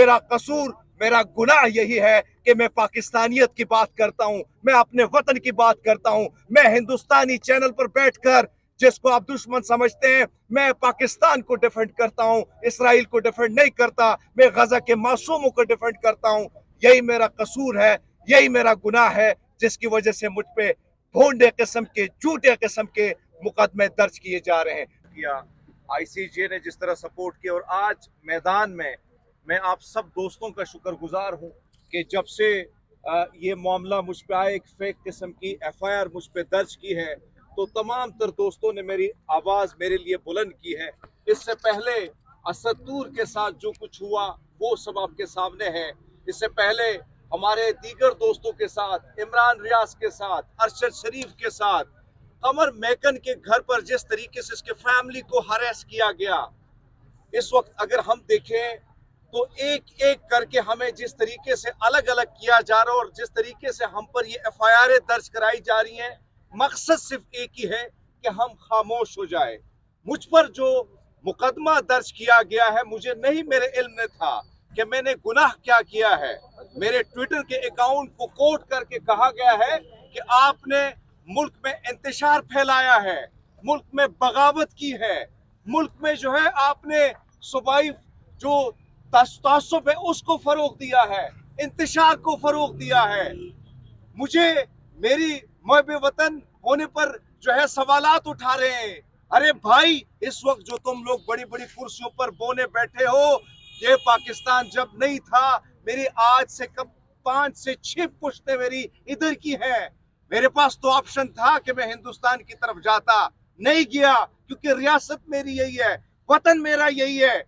मेरा कसूर, मेरा गुनाह यही है कि मैं पाकिस्तानियत की बात करता हूं, मैं अपने वतन की बात करता हूं। मैं हिंदुस्तानी चैनल पर बैठकर, जिसको आप दुश्मन समझते हैं, मैं पाकिस्तान को डिफेंड करता हूं, इसराइल को डिफेंड नहीं करता। मैं गजा के मासूमों को डिफेंड करता हूं। यही मेरा कसूर है, यही मेरा गुनाह है, जिसकी वजह से मुझ पे भोंडे किस्म के, झूठे किस्म के मुकदमे दर्ज किए जा रहे हैं। किया आईसीजे ने जिस तरह सपोर्ट किया, और आज मैदान में मैं आप सब दोस्तों का शुक्रगुजार हूं कि जब से ये मामला मुझ पे आए, एक फेक किस्म की एफआईआर मुझ पे दर्ज की है, तो तमाम तर दोस्तों ने मेरी आवाज मेरे लिए बुलंद की है। इससे पहले असदूर के साथ जो कुछ हुआ वो सब आपके सामने है। इससे पहले हमारे दीगर दोस्तों के साथ, इमरान रियाज के साथ, अरशद शरीफ के साथ, कमर मैकन के घर पर जिस तरीके से इसके फैमिली को हरेस किया गया, इस वक्त अगर हम देखें तो एक एक करके हमें जिस तरीके से अलग अलग किया जा रहा है और जिस तरीके से हम पर ये एफआईआर दर्ज कराई जा रही हैं, मकसद सिर्फ एक ही है कि हम खामोश हो जाए। मुझ पर जो मुकदमा दर्ज किया गया है, मुझे नहीं मेरे इल्म में था कि मैंने गुनाह क्या किया है। मेरे ट्विटर के अकाउंट को कोट करके कहा गया है कि आपने मुल्क में इंतशार फैलाया है, मुल्क में बगावत की है, मुल्क में जो है आपने सूबाई जो तासुब है उसको फरोग दिया है, इंतशार को फरोग दिया है। मुझे मेरी मुहब्बे वतन होने पर जो है सवालात उठा रहे हैं। अरे भाई, इस वक्त जो तुम लोग बड़ी बड़ी कुर्सियों पर बोने बैठे हो, ये पाकिस्तान जब नहीं था, मेरी आज से कब 5 से 6 पुश्तें मेरी इधर की है। मेरे पास तो ऑप्शन था कि मैं हिंदुस्तान की तरफ जाता, नहीं गया, क्योंकि रियासत मेरी यही है, वतन मेरा यही है।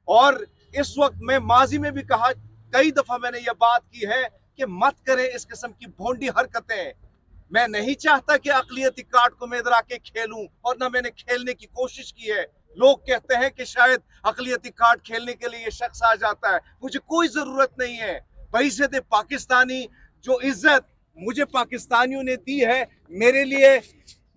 और इस वक्त मैं माजी में भी कहा, कई दफा मैंने यह बात की है कि मत करें इस किस्म की भोंडी हरकतें। मैं नहीं चाहता कि अकलियती कार्ड को मैं इधर आके खेलूं, और ना मैंने खेलने की कोशिश की है। लोग कहते हैं कि शायद अकलियती कार्ड खेलने के लिए ये शख्स आ जाता है, मुझे कोई जरूरत नहीं है। बहीसत पाकिस्तानी जो इज्जत मुझे पाकिस्तानियों ने दी है, मेरे लिए,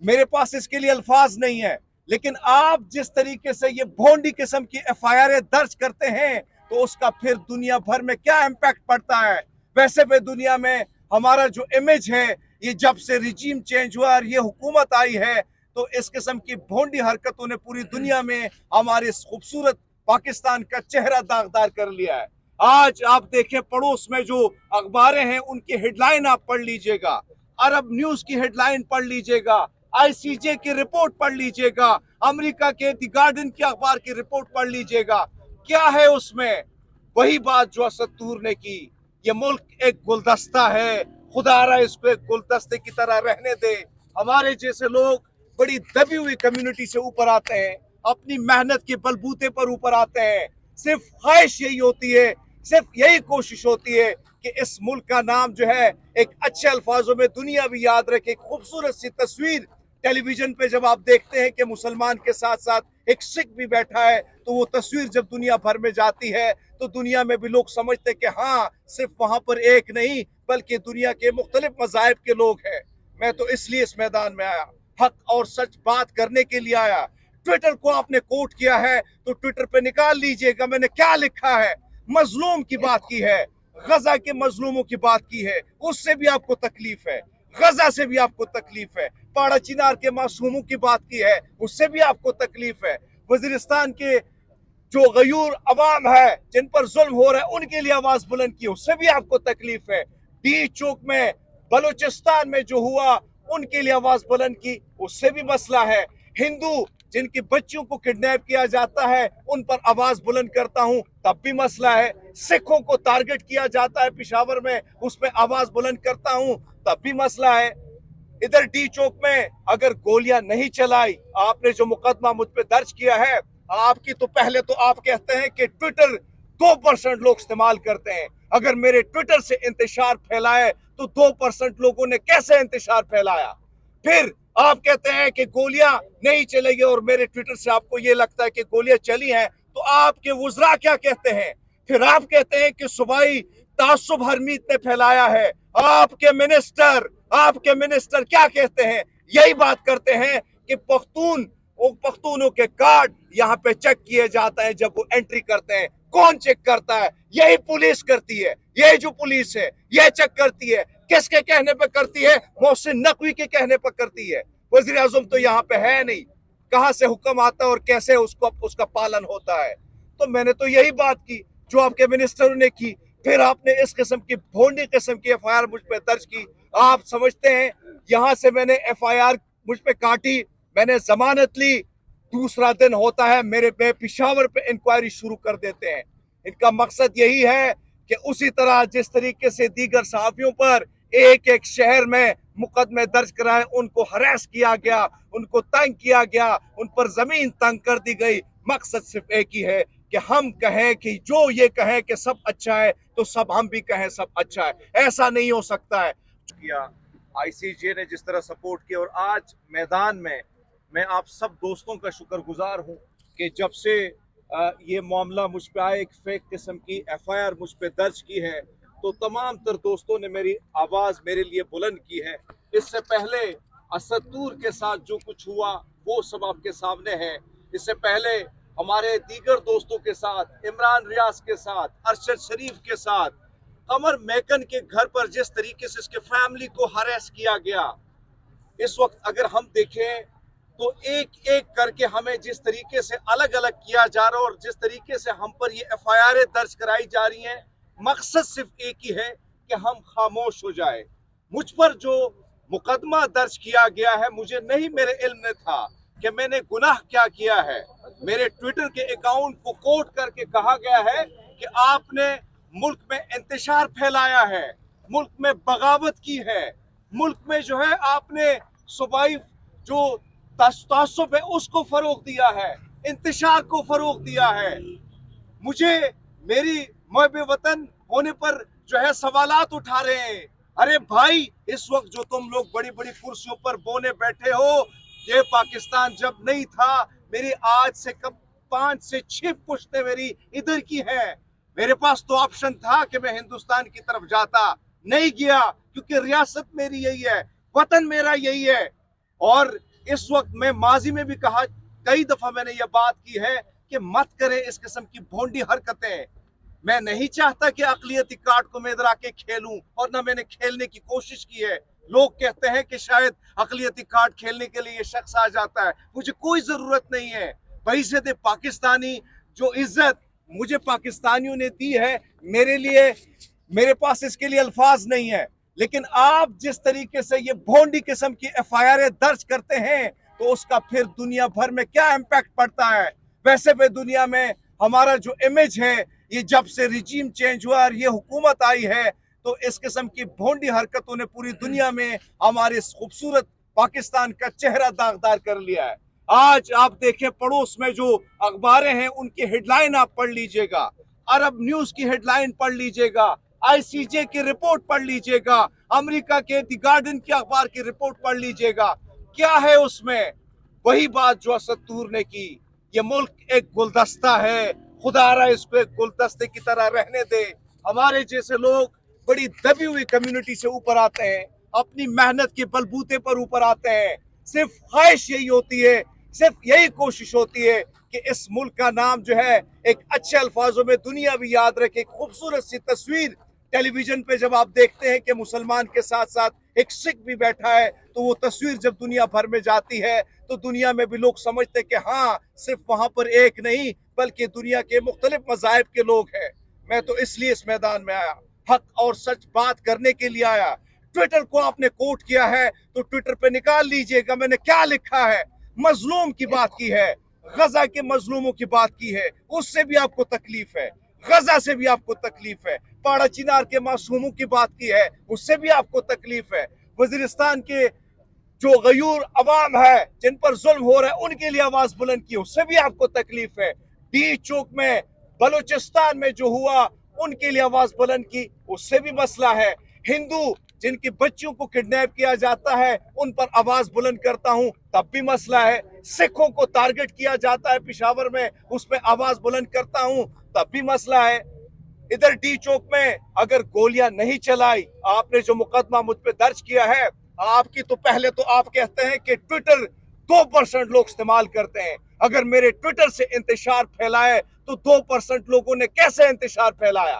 मेरे पास इसके लिए अल्फाज नहीं है। लेकिन आप जिस तरीके से ये भोंडी किस्म की एफआईआर दर्ज करते हैं, तो उसका फिर दुनिया भर में क्या इम्पैक्ट पड़ता है। वैसे भी दुनिया में हमारा जो इमेज है, ये जब से रिजीम चेंज हुआ और ये हुकूमत आई है, तो इस किस्म की भोंडी हरकतों ने पूरी दुनिया में हमारे खूबसूरत पाकिस्तान का चेहरा दागदार कर लिया है। आज आप देखें, पड़ोस में जो अखबारें हैं उनकी हेडलाइन आप पढ़ लीजिएगा, अरब न्यूज की हेडलाइन पढ़ लीजिएगा, आईसीजे की रिपोर्ट पढ़ लीजिएगा, अमेरिका के द गार्डियन की अखबार की रिपोर्ट पढ़ लीजिएगा। क्या है उसमें? वही बात जो असदूर ने की। ये मुल्क एक गुलदस्ता है, खुदारा इसको एक गुलदस्ते की तरह रहने दे। हमारे जैसे लोग बड़ी दबी हुई कम्युनिटी से ऊपर आते हैं, अपनी मेहनत के बलबूते पर ऊपर आते हैं। सिर्फ ख्वाहिश यही होती है, सिर्फ यही कोशिश होती है कि इस मुल्क का नाम जो है एक अच्छे अल्फाजों में दुनिया भी याद रखे। खूबसूरत सी तस्वीर टेलीविजन पे जब आप देखते हैं कि मुसलमान के साथ साथ एक सिख भी बैठा है, तो वो तस्वीर जब दुनिया भर में जाती है, तो दुनिया में भी लोग समझते हैं कि हाँ, सिर्फ वहां पर एक नहीं बल्कि दुनिया के मुख्तलिफ मज़ाहिब के लोग हैं। मैं तो इसलिए इस मैदान में आया, हक और सच बात करने के लिए आया। ट्विटर को आपने कोट किया है तो ट्विटर पे निकाल लीजिएगा मैंने क्या लिखा है। मजलूम की बात की है, गजा के मजलूमों की बात की है, उससे भी आपको तकलीफ है। गजा से भी आपको तकलीफ है। पाड़ा चिनार के मासूमों की बात की है, उससे भी आपको तकलीफ है। वजीरिस्तान के जो गयूर अवाम है, जिन पर जुल्म हो रहा है, उनके लिए आवाज बुलंद की, उससे भी आपको तकलीफ है। डी चौक में बलूचिस्तान में जो हुआ, उनके लिए आवाज बुलंद की, उससे भी मसला है। हिंदू जिनकी बच्चियों को किडनैप किया जाता है, उन पर आवाज बुलंद करता हूं, तब भी मसला है। सिखों को टारगेट किया जाता है पेशावर में, उस पर आवाज बुलंद करता हूं, तब भी मसला है। इधर डी चौक में अगर गोलियां नहीं चलाई, आपने जो मुकदमा मुझ पे दर्ज किया है, आपकी तो पहले तो आप कहते हैं कि ट्विटर 2% लोग इस्तेमाल करते हैं। अगर मेरे ट्विटर से इंतशार फैलाए तो 2% लोगों ने कैसे इंतशार फैलाया? फिर आप कहते हैं कि गोलियां नहीं चलेगी और मेरे ट्विटर से आपको यह लगता है कि गोलियां चली हैं, तो आपके वुजरा क्या कहते हैं? फिर आप कहते हैं कि सूबाई तासुब हरमीत ने फैलाया है। आपके मिनिस्टर क्या कहते हैं? यही बात करते हैं कि पख्तूनों के कार्ड यहाँ पे चेक किए जाते हैं जब वो एंट्री करते हैं, कौन चेक करता है? यही पुलिस करती है। यही जो पुलिस है यह चेक करती है। किसके कहने पर करती है? मोहसिन नकवी के कहने पर करती है। वजीर आजम तो यहाँ पे है नहीं, कहां से हुक्म आता है और कैसे उसको उसका पालन होता है? तो मैंने तो यही बात की जो आपके मिनिस्टर ने की। फिर आपने इस किस्म की भोंडी किस्म की एफआईआर मुझ पे दर्ज की। आप समझते हैं यहां से मैंने एफआईआर मुझ पे काटी, मैंने जमानत ली, दूसरा दिन होता है मेरे पे पिशावर पे इंक्वायरी शुरू कर देते हैं। इनका मकसद यही है कि उसी तरह जिस तरीके से दीगर सहाफियों पर एक एक शहर में मुकदमे दर्ज कराए, उनको हरास किया गया, उनको तंग किया गया, उन पर जमीन तंग कर दी गई। मकसद सिर्फ एक ही है कि हम कहें कि जो ये कहें कि सब अच्छा है तो सब हम भी कहें सब अच्छा है। ऐसा नहीं हो सकता है। किया आईसीजे ने जिस तरह सपोर्ट किया, और आज मैदान में मैं आप सब दोस्तों का शुक्रगुजार हूं कि जब से ये मामला मुझ पे आए, एक फेक किस्म की एफआईआर मुझ पे दर्ज की है, तो तमाम तर दोस्तों ने मेरी आवाज मेरे लिए बुलंद की है। इससे पहले असदूर के साथ जो कुछ हुआ वो सब आपके सामने है। इससे पहले हमारे दीगर दोस्तों के साथ, इमरान रियाज के साथ, अरशद शरीफ के साथ, कमर मैकन के घर पर जिस तरीके से इसके फैमिली को हरेस किया गया, इस वक्त अगर हम देखें तो एक एक करके हमें जिस तरीके से अलग अलग किया जा रहा है और जिस तरीके से हम पर ये एफआईआर दर्ज कराई जा रही हैं, मकसद सिर्फ एक ही है कि हम खामोश हो जाए। मुझ पर जो मुकदमा दर्ज किया गया है, मुझे नहीं मेरे इल्म में था कि मैंने गुनाह क्या किया है। मेरे ट्विटर के अकाउंट को कोट करके कहा गया है कि आपने मुल्क में इंतशार फैलाया है, मुल्क में बगावत की है, मुल्क में जो है आपने सूबाई जो तासुब है उसको फरोग दिया है, इंतशार को फरोग दिया है। मुझे मेरी मुहब्बे वतन होने पर जो है सवालात उठा रहे हैं। अरे भाई, इस वक्त जो तुम लोग बड़ी बड़ी कुर्सियों पर बोने बैठे हो, ये पाकिस्तान जब नहीं था, मेरी आज से कब 5 से 6 पुश्तें मेरी इधर की हैं। मेरे पास तो ऑप्शन था कि मैं हिंदुस्तान की तरफ जाता, नहीं गया, क्योंकि रियासत मेरी यही है, वतन मेरा यही है। और इस वक्त मैं माजी में भी कहा, कई दफा मैंने यह बात की है कि मत करें इस किस्म की भोंडी हरकतें। मैं नहीं चाहता कि अकलियती कार्ड को मैं इधर आके खेलूं, और ना मैंने खेलने की कोशिश की है। लोग कहते हैं कि शायद अकलियती कार्ड खेलने के लिए ये शख्स आ जाता है, मुझे कोई जरूरत नहीं है। बहीसत पाकिस्तानी जो इज्जत मुझे पाकिस्तानियों ने दी है, मेरे लिए, मेरे पास इसके लिए अल्फाज नहीं है। लेकिन आप जिस तरीके से ये भोंडी किस्म की एफआईआर दर्ज करते हैं, तो उसका फिर दुनिया भर में क्या इम्पैक्ट पड़ता है? वैसे भी दुनिया में हमारा जो इमेज है, ये जब से रिजीम चेंज हुआ और ये हुकूमत आई है, तो इस किस्म की भोंडी हरकतों ने पूरी दुनिया में हमारे खूबसूरत पाकिस्तान का चेहरा दागदार कर लिया है। आज आप देखें, पड़ोस में जो अखबारें हैं उनकी हेडलाइन आप पढ़ लीजिएगा, अरब न्यूज की हेडलाइन पढ़ लीजिएगा, आईसीजे की रिपोर्ट पढ़ लीजिएगा, अमेरिका के द गार्डियन की अखबार की रिपोर्ट पढ़ लीजिएगा। क्या है उसमें? वही बात जो असदूर ने की। ये मुल्क एक गुलदस्ता है, खुदारा इसको एक गुलदस्ते की तरह रहने दे। हमारे जैसे लोग बड़ी दबी हुई कम्युनिटी से ऊपर आते हैं, अपनी मेहनत के बलबूते पर ऊपर आते हैं। सिर्फ ख्वाहिश यही होती है, सिर्फ यही कोशिश होती है कि इस मुल्क का नाम जो है एक अच्छे अल्फाजों में दुनिया भी याद रखे। खूबसूरत सी तस्वीर टेलीविजन पे जब आप देखते हैं कि मुसलमान के साथ साथ एक सिख भी बैठा है, तो वो तस्वीर जब दुनिया भर में जाती है, तो दुनिया में भी लोग समझते हैं कि हाँ, सिर्फ वहां पर एक नहीं बल्कि दुनिया के मुख्तलिफ मज़ाहिब के लोग हैं। मैं तो इसलिए इस मैदान में आया, हक और सच बात करने के लिए आया। ट्विटर को आपने कोट किया है तो ट्विटर पे निकाल लीजिएगा मैंने क्या लिखा है। मजलूम की बात की है, गजा के मजलूमों की बात की है, उससे भी आपको तकलीफ है, गजा से भी आपको तकलीफ है। पाड़ा चिनार के मासूमों की बात की है, उससे भी आपको तकलीफ है। वजीरिस्तान के जो गयूर अवाम है जिन पर जुल्म हो रहा है उनके लिए आवाज बुलंद की, उससे भी आपको तकलीफ है। डी चौक में बलूचिस्तान में जो हुआ उनके लिए आवाज बुलंद की, उससे भी मसला है। हिंदू जिनकी बच्चियों को किडनैप किया जाता है उन पर आवाज बुलंद करता हूं, तब भी मसला है। सिखों को टारगेट किया जाता है पेशावर में, उस पर आवाज बुलंद करता हूं, तब भी मसला है। इधर डी चौक में अगर गोलियां नहीं चलाई, आपने जो मुकदमा मुझ पे दर्ज किया है, आपकी तो पहले तो आप कहते हैं कि ट्विटर 2% लोग इस्तेमाल करते हैं। अगर मेरे ट्विटर से इंतशार फैलाए तो 2% लोगों ने कैसे इंतशार फैलाया।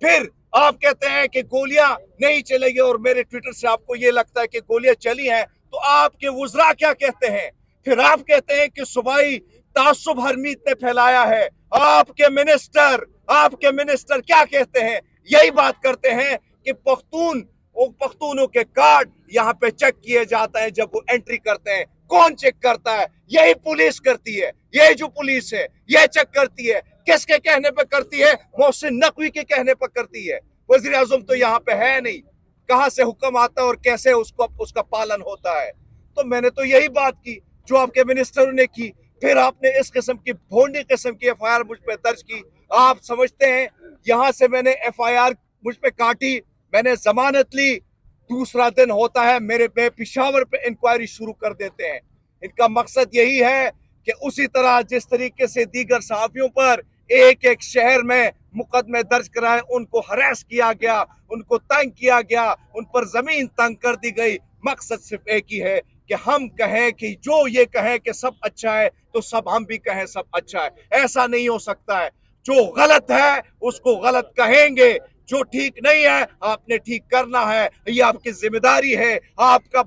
फिर आप कहते हैं कि गोलियां नहीं चलेगी और मेरे ट्विटर से आपको ये लगता है कि गोलियां चली हैं, तो आपके वुज़रा क्या कहते हैं। फिर आप कहते हैं कि सूबाई तासुब हरमीत ने फैलाया है। आपके मिनिस्टर क्या कहते हैं, यही बात करते हैं कि पख्तूनों के कार्ड यहाँ पे चेक किए जाते हैं जब वो एंट्री करते हैं। कौन चेक करता है? यही पुलिस करती है। यही जो पुलिस है यह चेक करती है। किसके कहने पर करती है? मोहसिन नकवी के कहने पर करती है। वजीर आजम तो यहाँ पे है नहीं, कहां से हुक्म आता है और कैसे उसका पालन होता है। तो मैंने तो यही बात की जो आपके मिनिस्टर ने की। फिर आपने इस किस्म की भोंडी किस्म की एफआईआर मुझ पे दर्ज की। आप समझते हैं यहां से मैंने एफआईआर मुझ पे काटी, मैंने जमानत ली, दूसरा दिन होता है मेरे पे पिशावर पे इंक्वायरी शुरू कर देते हैं। इनका मकसद यही है कि उसी तरह जिस तरीके से दीगर सहाफियों पर एक एक शहर में मुकदमे दर्ज कराए, उनको हरास किया गया, उनको तंग किया गया, उन पर जमीन तंग कर दी गई। मकसद सिर्फ एक ही है कि हम कहें कि जो ये कहें कि सब अच्छा है तो सब हम भी कहें सब अच्छा है। ऐसा नहीं हो सकता है। जो गलत है उसको गलत कहेंगे, जो ठीक नहीं है आपने ठीक करना है। ये आपकी जिम्मेदारी है। आपका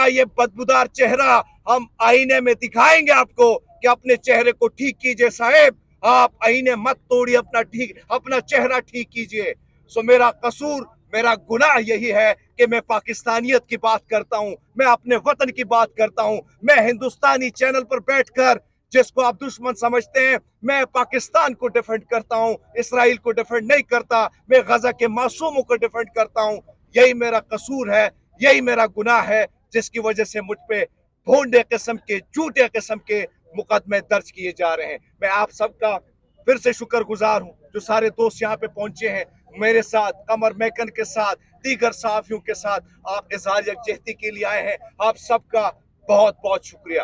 ये बदबूदार चेहरा हम आईने में दिखाएंगे आपको कि अपने चेहरे को ठीक कीजिए साहब। आप आईने मत तोड़िए, अपना चेहरा ठीक कीजिए। सो मेरा गुनाह यही है कि मैं पाकिस्तानियत की बात करता हूं, मैं अपने वतन की बात करता हूं। मैं हिंदुस्तानी चैनल पर बैठकर, जिसको आप दुश्मन समझते हैं, मैं पाकिस्तान को डिफेंड करता हूं, इसराइल को डिफेंड नहीं करता। मैं गजा के मासूमों को डिफेंड करता हूं। यही मेरा कसूर है, यही मेरा गुनाह है, जिसकी वजह से मुझ पे भोंडे किस्म के, झूठे किस्म के मुकदमे दर्ज किए जा रहे हैं। मैं आप सबका फिर से शुक्रगुजार हूं जो सारे दोस्त यहाँ पे पहुंचे हैं मेरे साथ, कमर मैकन के साथ, दीगर सहाफियों के साथ। आप इजहार यकजहती के लिए आए हैं। आप सबका बहुत बहुत शुक्रिया।